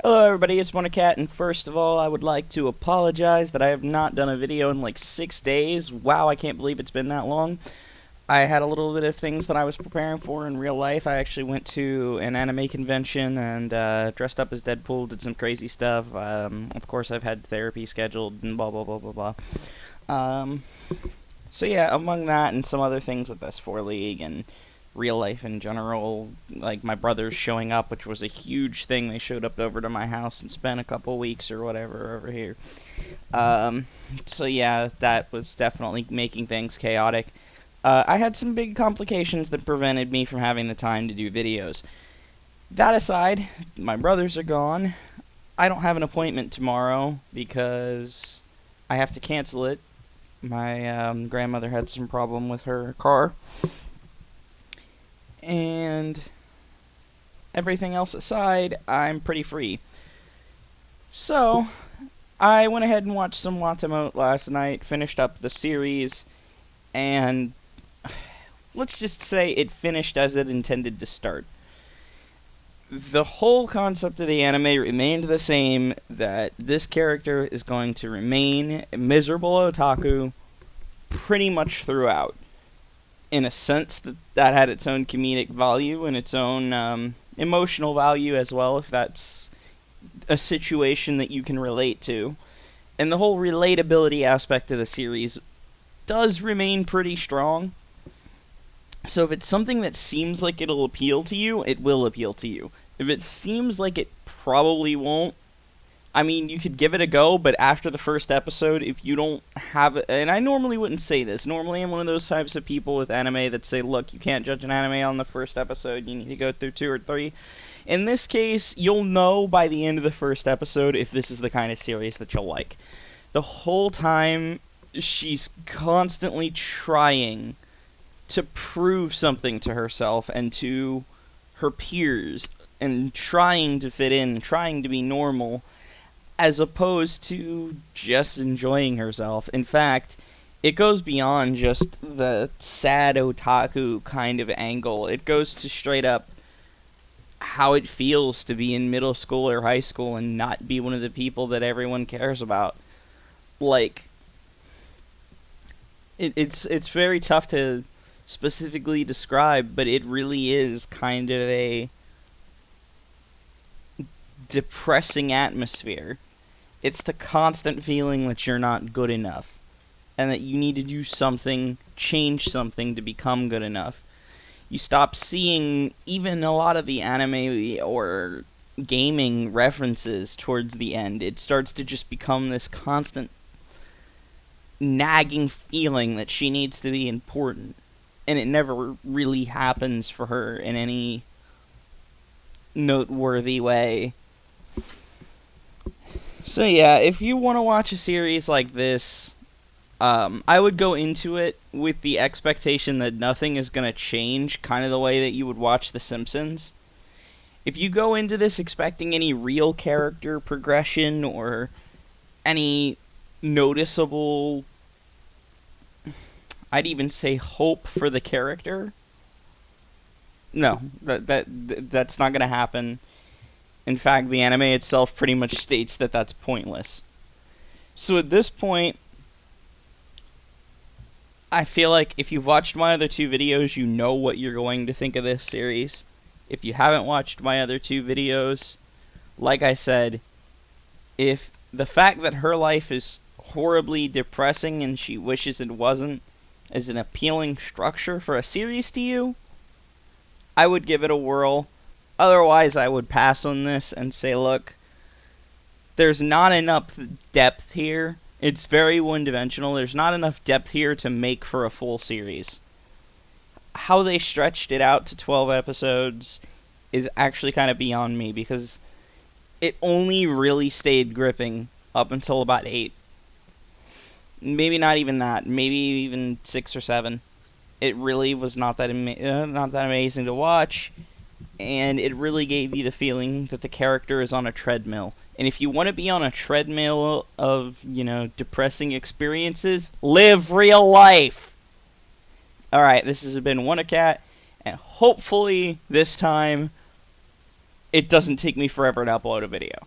Hello everybody, it's Watamote, and first of all, I would like to apologize that I have not done a video in like 6 days. Wow, I can't believe it's been that long. I had a little bit of things that I was preparing for in real life. I actually went to an anime convention and dressed up as Deadpool, did some crazy stuff. Of course, I've had therapy scheduled and blah blah blah blah blah. Um, so yeah, among that and some other things with S4 League and real life in general, like my brothers showing up, which was a huge thing. They showed up over to my house and spent a couple weeks or whatever over here. Um, so yeah, that was definitely making things chaotic. I had some big complications that prevented me from having the time to do videos. That aside, my brothers are gone. I don't have an appointment tomorrow because I have to cancel it. My grandmother had some problem with her car, and everything else aside, I'm pretty free. So, I went ahead and watched some Watamote last night, finished up the series, and let's just say it finished as it intended to start. The whole concept of the anime remained the same, that this character is going to remain a miserable otaku pretty much throughout. In a sense, that had its own comedic value and its own emotional value as well, if that's a situation that you can relate to. And the whole relatability aspect of the series does remain pretty strong. So if it's something that seems like it'll appeal to you, it will appeal to you. If it seems like it probably won't, I mean, you could give it a go, but after the first episode, if you don't have it, and I normally wouldn't say this, normally I'm one of those types of people with anime that say, look, you can't judge an anime on the first episode, you need to go through 2 or 3. In this case, you'll know by the end of the first episode if this is the kind of series that you'll like. The whole time, she's constantly trying to prove something to herself and to her peers, and trying to fit in, trying to be normal, as opposed to just enjoying herself. In fact, it goes beyond just the sad otaku kind of angle. It goes to straight up how it feels to be in middle school or high school and not be one of the people that everyone cares about. Like, it's very tough to specifically describe, but it really is kind of a depressing atmosphere. It's the constant feeling that you're not good enough, and that you need to do something, change something to become good enough. You stop seeing even a lot of the anime or gaming references towards the end. It starts to just become this constant nagging feeling that she needs to be important, and it never really happens for her in any noteworthy way. So yeah, if you want to watch a series like this, I would go into it with the expectation that nothing is going to change, kind of the way that you would watch The Simpsons. If you go into this expecting any real character progression or any noticeable, I'd even say hope for the character, no, that's not going to happen. In fact, the anime itself pretty much states that that's pointless. So at this point, I feel like if you've watched my other 2 videos, you know what you're going to think of this series. If you haven't watched my other 2 videos, like I said, if the fact that her life is horribly depressing and she wishes it wasn't is an appealing structure for a series to you, I would give it a whirl. Otherwise, I would pass on this and say, look, there's not enough depth here. It's very one-dimensional. There's not enough depth here to make for a full series. How they stretched it out to 12 episodes is actually kind of beyond me, because it only really stayed gripping up until about 8. Maybe not even that. Maybe even 6 or 7. It really was not that amazing to watch, and it really gave you the feeling that the character is on a treadmill. And if you want to be on a treadmill of, depressing experiences, live real life! Alright, this has been Watacat, and hopefully this time it doesn't take me forever to upload a video.